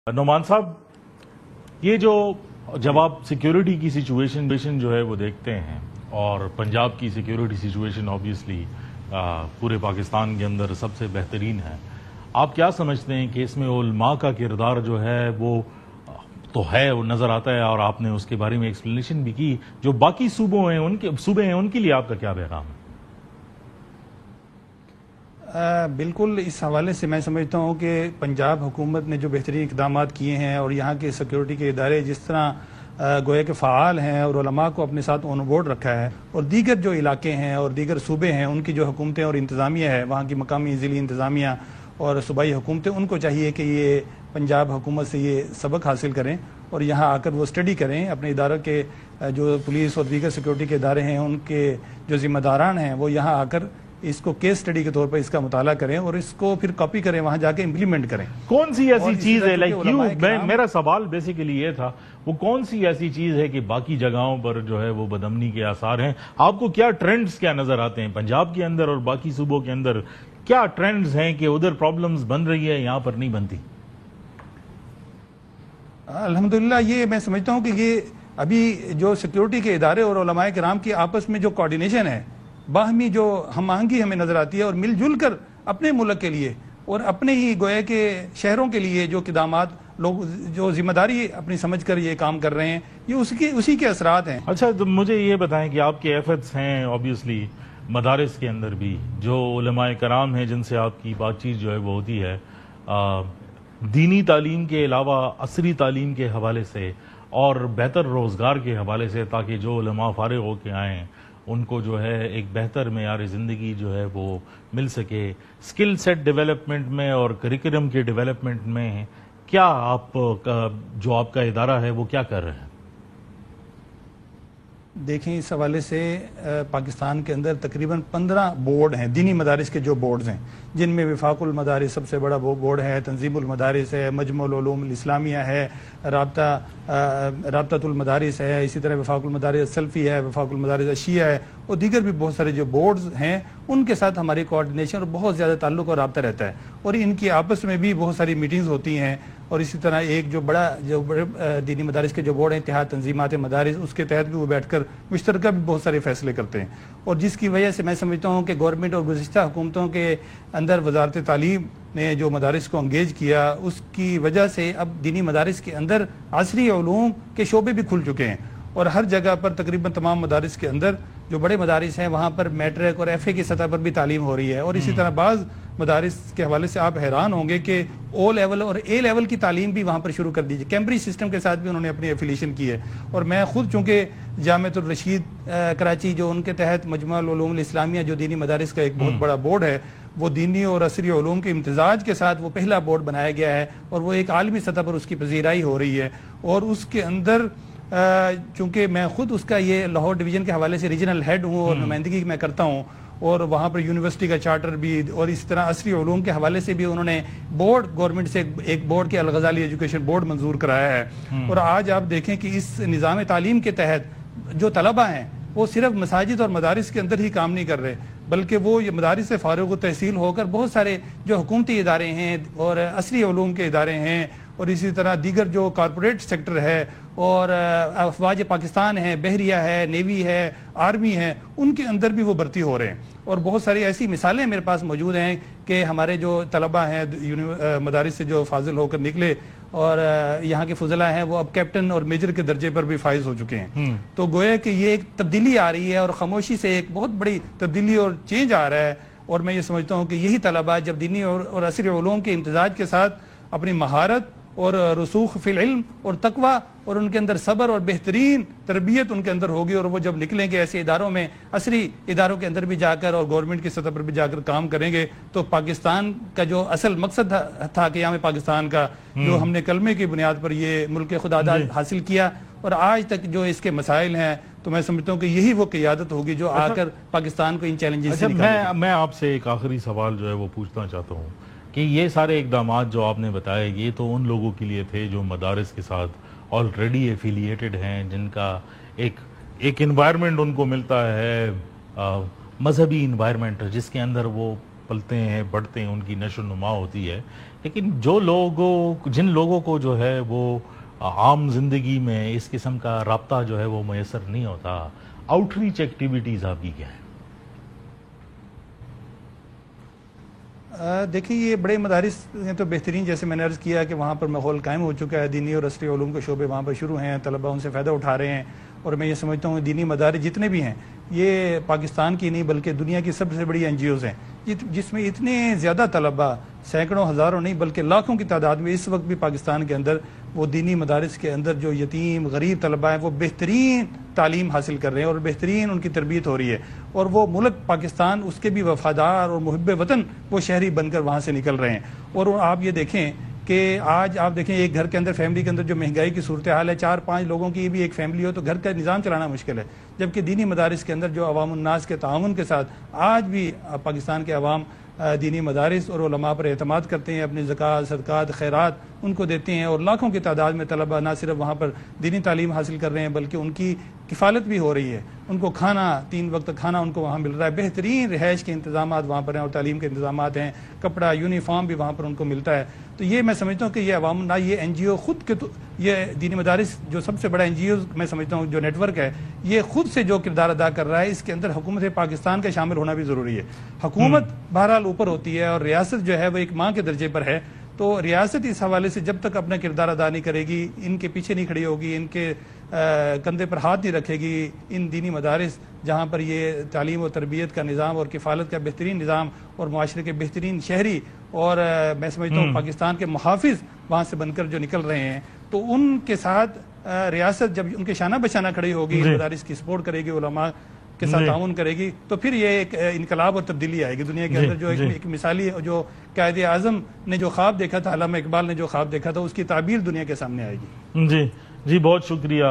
نعمان صاحب، یہ جب آپ سیکیورٹی کی سچویشن جو ہے وہ دیکھتے ہیں اور پنجاب کی سیکیورٹی سچویشن آبویسلی پورے پاکستان کے اندر سب سے بہترین ہے، آپ کیا سمجھتے ہیں کہ اس میں علماء کا کردار جو ہے وہ تو ہے، وہ نظر آتا ہے، اور آپ نے اس کے بارے میں ایکسپلینیشن بھی کی، جو باقی صوبے ہیں ان کے لیے آپ کا کیا پیغام ہے؟ بالکل، اس حوالے سے میں سمجھتا ہوں کہ پنجاب حکومت نے جو بہترین اقدامات کیے ہیں اور یہاں کے سیکیورٹی کے ادارے جس طرح گویا کہ فعال ہیں اور علماء کو اپنے ساتھ آن بورڈ رکھا ہے، اور دیگر جو علاقے ہیں اور دیگر صوبے ہیں ان کی جو حکومتیں اور انتظامیہ ہے، وہاں کی مقامی ضلعی انتظامیہ اور صوبائی حکومتیں، ان کو چاہیے کہ یہ پنجاب حکومت سے یہ سبق حاصل کریں اور یہاں آ کر وہ اسٹڈی کریں، اپنے اداروں کے جو پولیس اور دیگر سیکیورٹی کے ادارے ہیں ان کے جو ذمہ داران ہیں وہ یہاں آ کر اس کو کیس سٹڈی کے طور پر اس کا مطالعہ کریں اور اس کو پھر کاپی کریں، وہاں جا کے امپلیمنٹ کریں۔ کون سی ایسی چیز ہے، میرا سوال بیسیکلی یہ تھا، وہ کون سی ایسی چیز ہے کہ باقی جگہوں پر جو ہے وہ بدامنی کے آثار ہیں؟ آپ کو کیا ٹرینڈز کیا نظر آتے ہیں پنجاب کے اندر اور باقی صوبوں کے اندر؟ کیا ٹرینڈز ہیں کہ ادھر پرابلمز بن رہی ہے، یہاں پر نہیں بنتی؟ الحمدللہ، یہ میں سمجھتا ہوں کہ یہ ابھی جو سیکیورٹی کے ادارے اور علماء کرام کی آپس میں جو کوارڈینیشن ہے، باہمی جو ہم آہنگی ہمیں نظر آتی ہے، اور مل جل کر اپنے ملک کے لیے اور اپنے ہی گویا کے شہروں کے لیے جو اقدامات لوگ جو ذمہ داری اپنی سمجھ کر یہ کام کر رہے ہیں، یہ اسی کے اثرات ہیں۔ اچھا، تو مجھے یہ بتائیں کہ آپ کے ایفرٹس ہیں آبویسلی مدارس کے اندر بھی، جو علماء کرام ہیں جن سے آپ کی بات چیت جو ہے وہ ہوتی ہے، دینی تعلیم کے علاوہ عصری تعلیم کے حوالے سے اور بہتر روزگار کے حوالے سے، تاکہ جو علماء فارغ ہو کے آئیں ان کو جو ہے ایک بہتر معیار زندگی جو ہے وہ مل سکے، سکل سیٹ ڈیولپمنٹ میں اور کریکولم کے ڈیولپمنٹ میں کیا آپ کا ادارہ ہے وہ کیا کر رہے ہیں؟ دیکھیں، اس حوالے سے پاکستان کے اندر تقریباً 15 بورڈ ہیں، دینی مدارس کے جو بورڈز ہیں، جن میں وفاق المدارس سب سے بڑا بورڈ ہے، تنظیم المدارس ہے، مجمع العلوم الاسلامیہ ہے، رابطہ المدارس ہے، اسی طرح وفاق المدارس سلفی ہے، وفاق المدارس اشیہ ہے، اور دیگر بھی بہت سارے جو بورڈز ہیں ان کے ساتھ ہماری کوارڈینیشن اور بہت زیادہ تعلق اور رابطہ رہتا ہے، اور ان کی آپس میں بھی بہت ساری میٹنگز ہوتی ہیں۔ اور اسی طرح ایک جو بڑے دینی مدارس کے جو بورڈ ہیں، اتحاد تنظیمات مدارس، اس کے تحت بھی وہ بیٹھ کر مشترکہ بھی بہت سارے فیصلے کرتے ہیں، اور جس کی وجہ سے میں سمجھتا ہوں کہ گورنمنٹ اور گزشتہ حکومتوں کے اندر وزارت تعلیم نے جو مدارس کو انگیج کیا، اس کی وجہ سے اب دینی مدارس کے اندر عصری علوم کے شعبے بھی کھل چکے ہیں، اور ہر جگہ پر تقریباً تمام مدارس کے اندر جو بڑے مدارس ہیں وہاں پر میٹرک اور ایف اے کی سطح پر بھی تعلیم ہو رہی ہے، اور اسی طرح بعض مدارس کے حوالے سے آپ حیران ہوں گے کہ او لیول اور اے لیول کی تعلیم بھی وہاں پر شروع کر دیجیے، کیمبرج سسٹم کے ساتھ بھی انہوں نے اپنی ایفیلیشن کی ہے۔ اور میں خود چونکہ جامعۃ الرشید کراچی، جو ان کے تحت مجمع العلوم الاسلامیہ جو دینی مدارس کا ایک بہت بڑا بورڈ ہے، وہ دینی اور عصری علوم کے امتزاج کے ساتھ وہ پہلا بورڈ بنایا گیا ہے، اور وہ ایک عالمی سطح پر اس کی پذیرائی ہو رہی ہے، اور اس کے اندر چونکہ میں خود اس کا یہ لاہور ڈویژن کے حوالے سے ریجنل ہیڈ ہوں اور نمائندگی میں کرتا ہوں، اور وہاں پر یونیورسٹی کا چارٹر بھی، اور اس طرح عصری علوم کے حوالے سے بھی انہوں نے بورڈ گورنمنٹ سے ایک بورڈ کے الغزالی ایجوکیشن بورڈ منظور کرایا ہے۔ اور آج آپ دیکھیں کہ اس نظام تعلیم کے تحت جو طلبہ ہیں وہ صرف مساجد اور مدارس کے اندر ہی کام نہیں کر رہے، بلکہ وہ یہ مدارس سے فارغ و تحصیل ہو کر بہت سارے جو حکومتی ادارے ہیں اور عصری علوم کے ادارے ہیں، اور اسی طرح دیگر جو کارپوریٹ سیکٹر ہے اور افواج پاکستان ہے، بحریہ ہے، نیوی ہے، آرمی ہے، ان کے اندر بھی وہ بھرتی ہو رہے ہیں۔ اور بہت ساری ایسی مثالیں میرے پاس موجود ہیں کہ ہمارے جو طلبہ ہیں مدارس سے جو فاضل ہو کر نکلے اور یہاں کے فضلاء ہیں، وہ اب کیپٹن اور میجر کے درجے پر بھی فائز ہو چکے ہیں۔ تو گویا کہ یہ ایک تبدیلی آ رہی ہے، اور خاموشی سے ایک بہت بڑی تبدیلی اور چینج آ رہا ہے، اور میں یہ سمجھتا ہوں کہ یہی طلبہ جب دینی اور عصری علوم کے امتزاج کے ساتھ اپنی مہارت اور رسوخ فی العلم اور تقوی اور ان کے اندر صبر اور بہترین تربیت ان کے اندر ہوگی، اور وہ جب نکلیں گے ایسے اداروں میں، عصری اداروں کے اندر بھی جا کر اور گورنمنٹ کی سطح پر بھی جا کر کام کریں گے، تو پاکستان کا جو اصل مقصد تھا قیام پاکستان کا، جو ہم نے کلمے کی بنیاد پر یہ ملک خدا داد حاصل کیا، اور آج تک جو اس کے مسائل ہیں، تو میں سمجھتا ہوں کہ یہی وہ قیادت ہوگی جو آ کر پاکستان کو ان چیلنجز سے نکالے گی۔ میں آپ سے ایک آخری سوال جو ہے وہ پوچھنا چاہتا ہوں کہ یہ سارے اقدامات جو آپ نے بتائے، یہ تو ان لوگوں کے لیے تھے جو مدارس کے ساتھ آلریڈی ایفیلیٹڈ ہیں، جن کا ایک انوائرمنٹ ان کو ملتا ہے، مذہبی انوائرمنٹ، جس کے اندر وہ پلتے ہیں بڑھتے ہیں ان کی نشو و نما ہوتی ہے، لیکن جن لوگوں کو جو ہے وہ عام زندگی میں اس قسم کا رابطہ جو ہے وہ میسر نہیں ہوتا، آؤٹ ریچ ایکٹیویٹیز آپ کی کیا ہیں؟ دیکھیں یہ بڑے مدارس ہیں تو بہترین، جیسے میں نے عرض کیا کہ وہاں پر ماحول قائم ہو چکا ہے، دینی اور عصری علوم کے شعبے وہاں پر شروع ہیں، طلبہ ان سے فائدہ اٹھا رہے ہیں، اور میں یہ سمجھتا ہوں دینی مدارس جتنے بھی ہیں یہ پاکستان کی نہیں بلکہ دنیا کی سب سے بڑی NGOs ہیں، جس میں اتنے زیادہ طلبہ، سینکڑوں ہزاروں نہیں بلکہ لاکھوں کی تعداد میں اس وقت بھی پاکستان کے اندر وہ دینی مدارس کے اندر جو یتیم غریب طلبہ ہیں وہ بہترین تعلیم حاصل کر رہے ہیں اور بہترین ان کی تربیت ہو رہی ہے، اور وہ ملک پاکستان اس کے بھی وفادار اور محب وطن وہ شہری بن کر وہاں سے نکل رہے ہیں۔ اور آپ یہ دیکھیں کہ آج آپ دیکھیں ایک گھر کے اندر، فیملی کے اندر جو مہنگائی کی صورتحال ہے، 4-5 لوگوں کی بھی ایک فیملی ہو تو گھر کا نظام چلانا مشکل ہے، جبکہ دینی مدارس کے اندر جو عوام الناس کے تعاون کے ساتھ آج بھی پاکستان کے عوام دینی مدارس اور علماء پر اعتماد کرتے ہیں، اپنی زکوٰۃ، صدقات، خیرات ان کو دیتے ہیں، اور لاکھوں کی تعداد میں طلبہ نہ صرف وہاں پر دینی تعلیم حاصل کر رہے ہیں بلکہ ان کی کفالت بھی ہو رہی ہے، ان کو کھانا، 3 وقت کھانا ان کو وہاں مل رہا ہے، بہترین رہائش کے انتظامات وہاں پر ہیں اور تعلیم کے انتظامات ہیں، کپڑا، یونیفارم بھی وہاں پر ان کو ملتا ہے۔ تو یہ میں سمجھتا ہوں کہ یہ عوام، نہ یہ NGO خود کے یہ دینی مدارس جو سب سے بڑا NGO میں سمجھتا ہوں جو نیٹ ورک ہے، یہ خود سے جو کردار ادا کر رہا ہے، اس کے اندر حکومت پاکستان کا شامل ہونا بھی ضروری ہے۔ حکومت بہرحال اوپر ہوتی ہے اور ریاست جو ہے وہ ایک ماں کے درجے پر ہے، تو ریاست اس حوالے سے جب تک اپنا کردار ادا نہیں کرے گی، ان کے پیچھے نہیں کھڑی ہوگی، ان کے کندھے پر ہاتھ نہیں رکھے گی، ان دینی مدارس جہاں پر یہ تعلیم و تربیت کا نظام اور کفالت کا بہترین نظام اور معاشرے کے بہترین شہری اور میں سمجھتا ہوں پاکستان کے محافظ وہاں سے بن کر جو نکل رہے ہیں، تو ان کے ساتھ ریاست جب ان کے شانہ بشانہ کھڑی ہوگی، مدارس کی سپورٹ کرے گی، علماء کے ساتھ تعاون کرے گی، تو پھر یہ ایک انقلاب اور تبدیلی آئے گی دنیا کے اندر۔ جو ایک مثالی جو قائد اعظم نے جو خواب دیکھا تھا، علامہ اقبال نے جو خواب دیکھا تھا، اس کی تعبیر دنیا کے سامنے آئے گی۔ جی بہت شکریہ۔